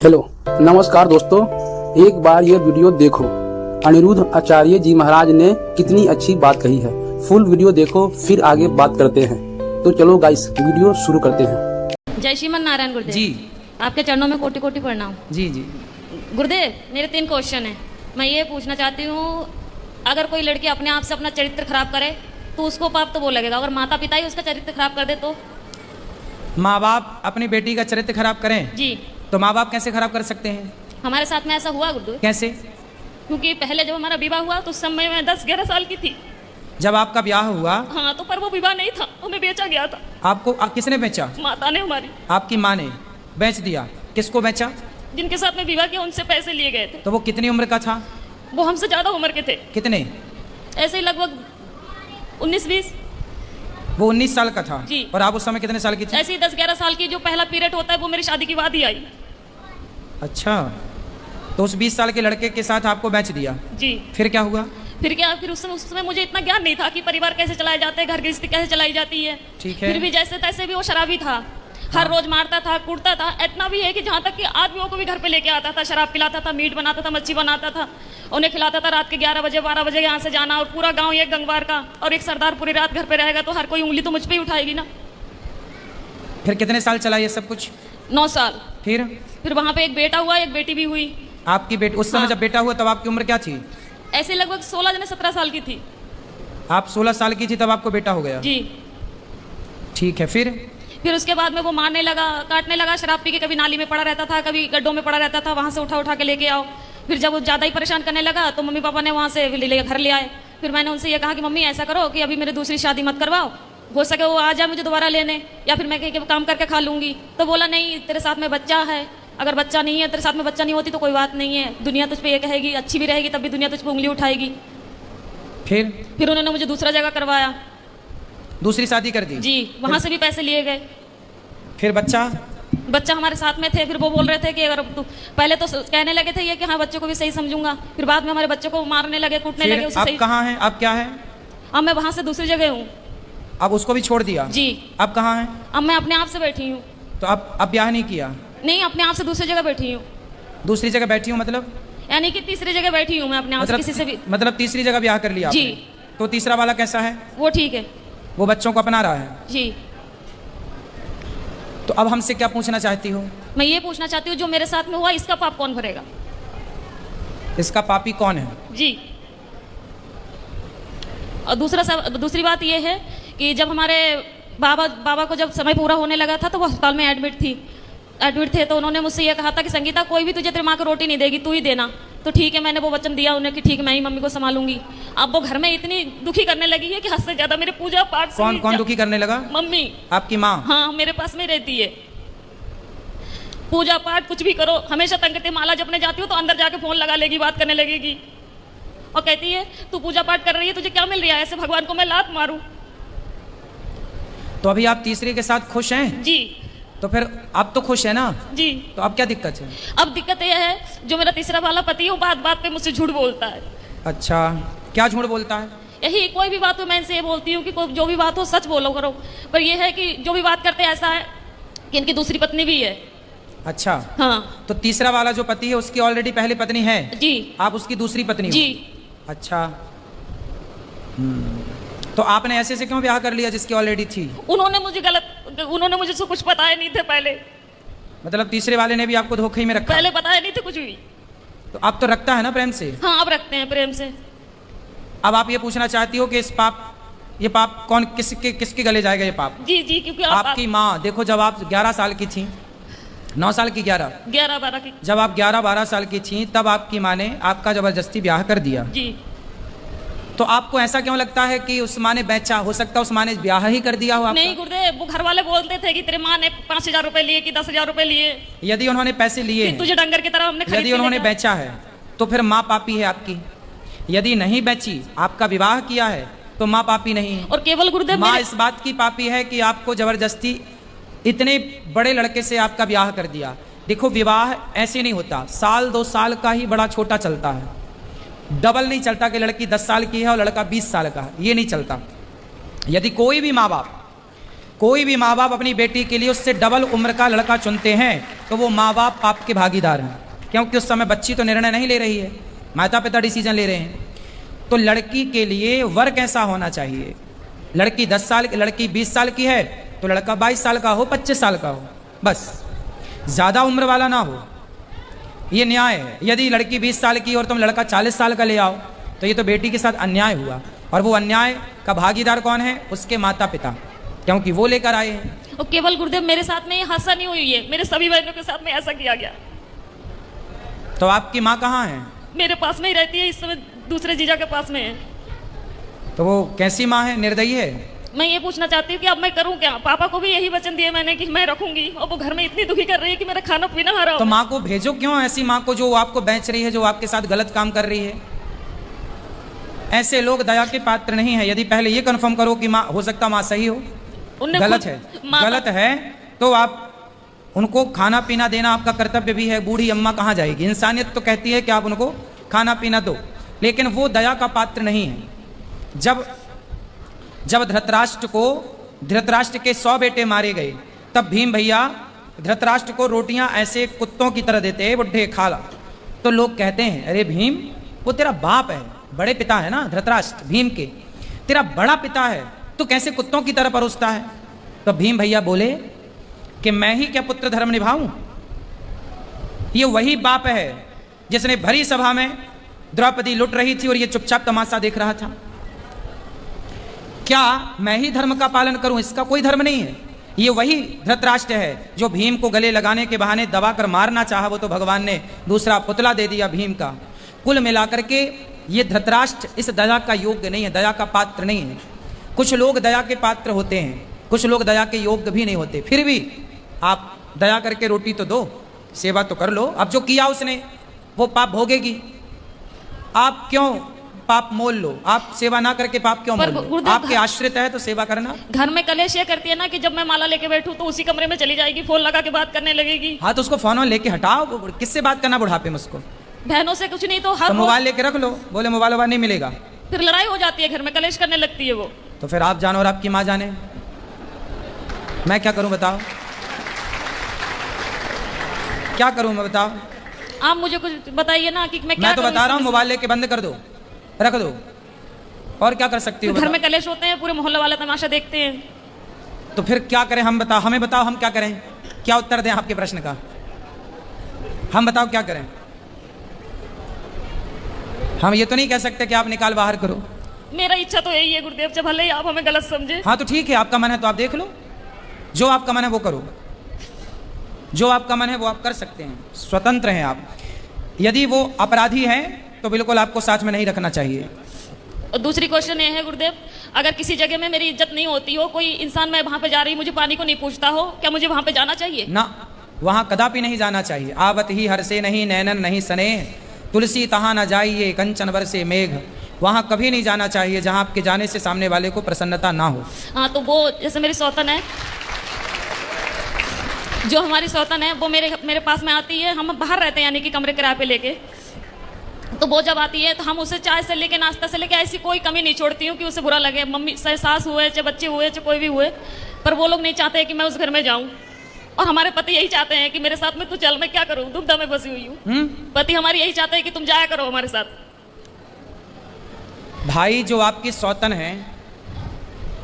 Hello नमस्कार दोस्तों, एक बार ये वीडियो देखो। अनिरुद्ध आचार्य जी महाराज ने कितनी अच्छी बात कही है। फुल वीडियो देखो, फिर आगे बात करते हैं। तो चलो गाइस, वीडियो शुरू करते हैं। जय श्रीमन नारायण गुरुदेव जी। आपके चरणों में कोटि कोटि प्रणाम। जी जी। गुरुदेव, मेरे 3 क्वेश्चन है। मैं ये पूछना चाहती हूँ, अगर कोई लड़की अपने आप से अपना चरित्र खराब करे तो उसको पाप तो वो लगेगा, अगर माता पिता ही उसका चरित्र खराब कर दे तो? माँ बाप अपनी बेटी का चरित्र खराब करें जी। तो माँ बाप कैसे खराब कर सकते हैं? हमारे साथ में ऐसा हुआ गुरुदेव। कैसे? क्योंकि पहले जब हमारा विवाह हुआ तो उस समय मैं 10-11 साल की थी। जब आपका ब्याह हुआ? हाँ, तो पर वो विवाह नहीं था, हमें बेचा गया था। आपको किसने बेचा? माता ने हमारी। आपकी माँ ने बेच दिया? किसको बेचा? जिनके साथ में विवाह किया उनसे पैसे लिए गए थे। तो वो कितनी उम्र का था? वो हमसे ज्यादा उम्र के थे। कितने? ऐसे ही लगभग 19-20। वो 19 साल का था। जी। और आप उस समय कितने साल की थी? ऐसे ही 10-11 साल की जो पहला पीरियड होता है वो मेरी शादी के बाद ही आई। अच्छा, तो उस 20 साल के लड़के के साथ आपको बेच दिया? जी। फिर क्या हुआ? फिर क्या, फिर उस समय मुझे इतना ज्ञान नहीं था कि परिवार कैसे चलाए जाते हैं, घर गृहस्थी कैसे चलाई जाती है। ठीक है। फिर भी जैसे तैसे भी वो शराबी था, हर रोज मारता था, कूटता था। इतना भी है कि जहाँ तक कि आदमियों को भी घर पे लेके आता था, शराब पिलाता था, मीट बनाता था, मच्छी बनाता था, उन्हें खिलाता था। रात के 11 बजे 12 बजे यहाँ से जाना, और पूरा गाँव एक गंगवार का और एक सरदार पूरी रात घर पे रहेगा तो हर कोई उंगली तो मुझ पे ही उठाएगी ना। फिर कितने साल चला ये सब कुछ? 9 साल। फिर वहाँ पे एक बेटा हुआ, एक बेटी भी हुई। आपकी बेटी उस समय हाँ। जब बेटा हुआ तब आपकी उम्र क्या थी? ऐसे लगभग 16-17 साल की थी। आप 16 साल की थी तब आपको बेटा हो गया? जी। ठीक है। फिर उसके बाद में वो मारने लगा, काटने लगा, शराब पी के कभी नाली में पड़ा रहता था, कभी गड्ढों में पड़ा रहता था, वहाँ से उठा उठा के लेके आओ। फिर जब वो ज़्यादा ही परेशान करने लगा तो मम्मी पापा ने वहाँ से घर ले आए। फिर मैंने उनसे ये कहा कि मम्मी ऐसा करो कि अभी मेरी दूसरी शादी मत करवाओ, हो सके वो आ जाए मुझे दोबारा लेने, या फिर मैं कहीं काम करके खा लूँगी। तो बोला नहीं, तेरे साथ में बच्चा है, अगर बच्चा नहीं है, तेरे साथ में बच्चा नहीं होती तो कोई बात नहीं है, दुनिया तुझ पे ये कहेगी, अच्छी भी रहेगी तब भी दुनिया तुझ पे उंगली उठाएगी। फिर उन्होंने मुझे दूसरा जगह करवाया। दूसरी शादी कर दी? जी। वहाँ से भी पैसे लिए गए। फिर बच्चा हमारे साथ में थे। फिर वो बोल रहे थे कि अगर तू, पहले तो कहने लगे थे ये कि हाँ बच्चों को भी सही समझूंगा, फिर बाद में हमारे बच्चों को मारने लगे, कूटने लगे। आप कहाँ हैं? आप क्या है? अब मैं वहाँ से दूसरी जगह हूँ। अब उसको भी छोड़ दिया? जी। अब कहाँ हैं? अब मैं अपने आप से बैठी हूँ। तो अब ब्याह नहीं किया? नहीं, अपने आप से दूसरी जगह बैठी हूँ। दूसरी जगह बैठी हूँ मतलब? यानी कि तीसरी जगह बैठी हूँ मैं अपने आप से, किसी से भी। मतलब तीसरी जगह ब्याह कर लिया जी। आपने। तो तीसरा वाला कैसा है? वो ठीक है। वो बच्चों को अपना रहा है? जी। तो अब हमसे क्या पूछना चाहती हो? मैं ये पूछना चाहती हूँ, जो मेरे साथ में हुआ इसका पाप कौन भरेगा? इसका पापी कौन है? जी। और दूसरी बात ये है कि जब हमारे बाबा को जब समय पूरा होने लगा था तो वो अस्पताल में एडमिट थे। तो उन्होंने मुझसे ये कहा था कि संगीता, कोई भी तुझे तेरी माँ को रोटी नहीं देगी, तू ही देना। तो ठीक है, मैंने वो वचन दिया उन्हें कि ठीक है मैं ही मम्मी को संभालूंगी। अब वो घर में इतनी दुखी करने लगी है कि हद से ज्यादा मेरे पूजा पाठ से। कौन दुखी करने लगा? मम्मी। आपकी माँ? हाँ, मेरे पास में रहती है। पूजा पाठ कुछ भी करो हमेशा तंग करती है। माला जपने जाती हूँ तो अंदर जाके फोन लगा लेगी, बात करने लगेगी और कहती है तू पूजा पाठ कर रही है, तुझे क्या मिल रहा है, ऐसे भगवान को मैं लात मारूं। तो अभी आप तीसरे के साथ खुश हैं? जी। तो फिर आप तो खुश है ना? जी। तो अब क्या दिक्कत है? अब दिक्कत यह है, जो मेरा तीसरा वाला पति है वो बात बात पे मुझसे झूठ बोलता है। अच्छा, क्या झूठ बोलता है? यही, कोई भी बात हो मैं इनसे ये बोलती हूँ कि जो भी बात हो सच बोलो करो, पर यह है कि जो भी बात करते ऐसा है कि इनकी दूसरी पत्नी भी है। अच्छा। हाँ। तो तीसरा वाला जो पति है उसकी ऑलरेडी पहली पत्नी है? जी। आप उसकी दूसरी पत्नी हो? जी। अच्छा। तो आपने ऐसे से क्यों ब्याह कर लिया जिसकी ऑलरेडी थी? उन्होंने मुझे से कुछ बताया नहीं थे पहले। मतलब तीसरे वाले ने भी आपको धोखे में रखा? पहले बताया नहीं थे कुछ भी। तो अब तो रखता है ना प्रेम से? हाँ, अब रखते हैं प्रेम से। अब आप ये पूछना चाहती हो कि ये पाप कौन किसके गले जाएगा ये पाप? जी जी, क्योंकि आपकी माँ। देखो, जब आप 11 साल की थी, 9 साल की, 11-12 की, जब आप 11-12 साल की थी तब आपकी माँ ने आपका जबरदस्ती ब्याह कर दिया। जी। तो आपको ऐसा क्यों लगता है कि उस माँ ने बेचा? हो सकता है उस माँ ने ब्याह ही कर दिया हो आपका? नहीं गुरुदेव, वो घर वाले बोलते थे कि तेरे माँ ने 5,000 रुपए लिए कि 10,000 रुपए लिए। यदि उन्होंने पैसे लिए, तुझे डंगर की तरह हमने खरीद यदि उन्होंने बेचा है तो फिर माँ पापी है आपकी। यदि नहीं बेची, आपका विवाह किया है तो माँ पापी नहीं है। और केवल गुरुदेव, माँ इस बात की पापी है कि आपको जबरदस्ती इतने बड़े लड़के से आपका ब्याह कर दिया। देखो, विवाह ऐसे नहीं होता, 1-2 साल का ही बड़ा छोटा चलता है, डबल नहीं चलता कि लड़की 10 साल की है और लड़का 20 साल का है, ये नहीं चलता। यदि कोई भी माँ बाप कोई भी माँ बाप अपनी बेटी के लिए उससे डबल उम्र का लड़का चुनते हैं तो वो माँ बाप पाप के भागीदार हैं, क्योंकि उस समय बच्ची तो निर्णय नहीं ले रही है, माता पिता डिसीजन ले रहे हैं। तो लड़की के लिए वर कैसा होना चाहिए? लड़की 10 साल, लड़की 20 साल की है तो लड़का 22 साल का हो, 25 साल का हो, बस ज़्यादा उम्र वाला ना हो। ये न्याय है। यदि लड़की 20 साल की और तुम लड़का 40 साल का ले आओ तो ये तो बेटी के साथ अन्याय हुआ, और वो अन्याय का भागीदार कौन है? उसके माता पिता, क्योंकि वो लेकर आए हैं। और केवल गुरुदेव मेरे साथ में ये हादसा नहीं हुई है, मेरे सभी बहनों के साथ में ऐसा किया गया। तो आपकी माँ कहाँ है? मेरे पास में ही रहती है, इस समय दूसरे जीजा के पास में है। तो वो कैसी माँ है? निर्दयी है? मैं ये पूछना चाहती हूँ कि अब मैं करूँ क्या? पापा को भी यही वचन दिया मैंने कि मैं रखूंगी, और वो घर में इतनी दुखी कर रही है कि मेरा खाना पीना हरा तो माँ को भेजो क्यों? ऐसी माँ को जो आपको बेच रही है, जो आपके साथ गलत काम कर रही है। ऐसे लोग दया के पात्र नहीं है। यदि पहले ये कंफर्म करो कि माँ, हो सकता माँ सही हो, गलत है, गलत है, तो आप उनको खाना पीना देना आपका कर्तव्य भी है। बूढ़ी अम्मा कहाँ जाएगी? इंसानियत तो कहती है कि आप उनको खाना पीना दो, लेकिन वो दया का पात्र नहीं है। जब धृतराष्ट्र के 100 बेटे मारे गए, तब भीम भैया धृतराष्ट्र को रोटियां ऐसे कुत्तों की तरह देते, बुढ़े खा ला। तो लोग कहते हैं, अरे भीम, वो तेरा बाप है, बड़े पिता है ना धृतराष्ट्र, भीम के तेरा बड़ा पिता है, तो कैसे कुत्तों की तरह परोसता है? तो भीम भैया बोले कि मैं ही क्या पुत्र धर्म निभाऊं? ये वही बाप है जिसने भरी सभा में द्रौपदी लुट रही थी और ये चुपचाप तमाशा देख रहा था। क्या मैं ही धर्म का पालन करूं? इसका कोई धर्म नहीं है। ये वही धृतराष्ट्र है जो भीम को गले लगाने के बहाने दबा कर मारना चाहा, वो तो भगवान ने दूसरा पुतला दे दिया भीम का। कुल मिलाकर के ये धृतराष्ट्र इस दया का योग्य नहीं है, दया का पात्र नहीं है। कुछ लोग दया के पात्र होते हैं, कुछ लोग दया के योग्य भी नहीं होते। फिर भी आप दया करके रोटी तो दो, सेवा तो कर लो। अब जो किया उसने वो पाप भोगेगी। आप क्यों पाप मोल लो? आप सेवा ना करके पाप क्यों मोल लो? आपके आश्रित है तो सेवा करना। घर में कलेश ये करती है ना कि जब मैं माला लेके बैठूं तो उसी कमरे में चली जाएगी, फोन लगा के बात करने लगेगी। हाँ तो उसको फोन में लेके हटाओ। किससे बात करना बुढ़ापे में? उसको बहनों से कुछ नहीं तो हर मोबाइल लेके रख लो। बोले मोबाइल नहीं मिलेगा, फिर लड़ाई हो जाती है, घर में कलेश करने लगती है वो। तो फिर आप जानो और आपकी माँ जाने, मैं क्या करूं बताओ? क्या करूं मैं बताओ? आप मुझे कुछ बताइए ना कि मैं क्या मैं तो बता रहा हूँ, मोबाइल लेके बंद कर दो, रख दो। और क्या कर सकती हो? घर में कलेश होते हैं, पूरे मोहल्ले वाले तमाशा देखते हैं। तो फिर क्या करें? हम बताओ, हमें बताओ, हम क्या करें? क्या उत्तर दें आपके प्रश्न का? हम बताओ क्या करें? हम ये तो नहीं कह सकते कि आप निकाल बाहर करो। मेरा इच्छा तो यही है गुरुदेव, जब भले ही आप हमें गलत समझे। हाँ तो ठीक है, आपका मन है तो आप देख लो, जो आपका मन है वो करो, जो आपका मन है वो आप कर सकते हैं, स्वतंत्र हैं आप। यदि वो अपराधी हैं तो बिल्कुल आपको साथ में नहीं रखना चाहिए। और दूसरी क्वेश्चन ये है गुरुदेव, अगर किसी जगह में मेरी इज्जत नहीं होती हो, कोई इंसान मैं वहां पे जा रही, मुझे पानी को नहीं पूछता हो, क्या मुझे वहां पे जाना चाहिए? ना, वहां कदापि नहीं जाना चाहिए। आवत ही हर से नहीं नैनन नहीं सने, तुलसी तहाँ न जाइए कंचन बरसे मेघ। वहां कभी नहीं जाना चाहिए जहां आपके जाने से सामने वाले को प्रसन्नता ना हो। हाँ तो वो जैसे मेरी सौतन है, जो हमारी सौतन है वो मेरे पास में आती है, हम बाहर रहते हैं यानी कि कमरे किराए पे लेके, तो वो जब आती है तो हम उसे चाय से लेके नाश्ता से लेके ऐसी कोई कमी नहीं छोड़ती हूँ कि उसे बुरा लगे। मम्मी चाहे सास हुए, चाहे बच्चे हुए, चाहे कोई भी हुए, पर वो लोग नहीं चाहते कि मैं उस घर में जाऊँ। और हमारे पति यही चाहते हैं कि मेरे साथ में तू चल, मैं क्या करूँ, दुविधा में फंसी हुई हूँ। पति हमारे यही चाहते हैं कि तुम जाया करो हमारे साथ। भाई जो आपकी सौतन है,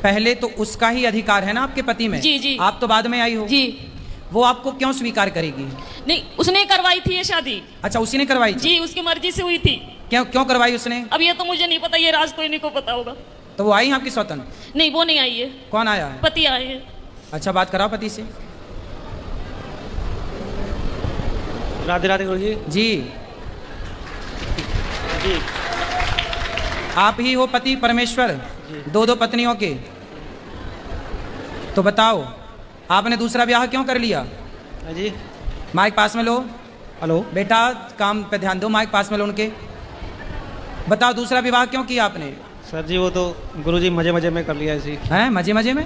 पहले तो उसका ही अधिकार है ना आपके पति में। जी जी। आप तो बाद में आई हो जी। वो आपको क्यों स्वीकार करेगी? नहीं, उसने करवाई थी ये शादी। अच्छा, उसी ने करवाई थी? जी, उसकी मर्जी से हुई थी। क्यों करवाई उसने? अब ये तो मुझे नहीं पता, ये राज तो इन्हीं को पता होगा। तो वो आई आपकी सौतन? नहीं, वो नहीं आई है। कौन आया है? पति आए हैं। अच्छा, बात कराओ पति से। राधे राधे गुरु जी। जी जी। आप ही हो पति परमेश्वर, दो पत्नियों के? तो बताओ, आपने दूसरा ब्याह क्यों कर लिया? जी। माइक पास में लो। हेलो बेटा, काम पे ध्यान दो, माइक पास में लो उनके। बताओ, दूसरा विवाह क्यों किया आपने? सर जी, वो तो गुरु जी मजे मजे में कर लिया ऐसी। हैं, मजे मजे में?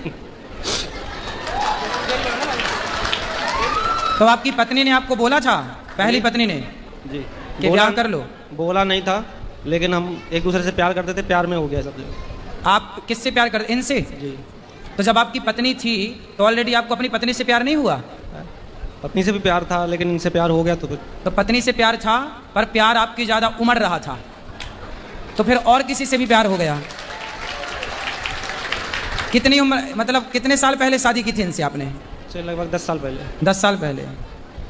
तो आपकी पत्नी ने आपको बोला था, पहली पत्नी ने, जी, कि ब्याह कर लो? बोला नहीं था, लेकिन हम एक दूसरे से प्यार करते थे, प्यार में हो गया सब। आप किससे प्यार करते? इनसे? जी। तो जब आपकी पत्नी थी तो ऑलरेडी आपको अपनी पत्नी से प्यार नहीं हुआ? पत्नी से भी प्यार था, लेकिन इनसे प्यार हो गया तो फिर तो पत्नी से प्यार था, पर प्यार आपकी ज़्यादा उमड़ रहा था, तो फिर और किसी से भी प्यार हो गया। कितनी उम्र, मतलब कितने साल पहले शादी की थी इनसे आपने? से लगभग 10 साल पहले। 10 साल पहले।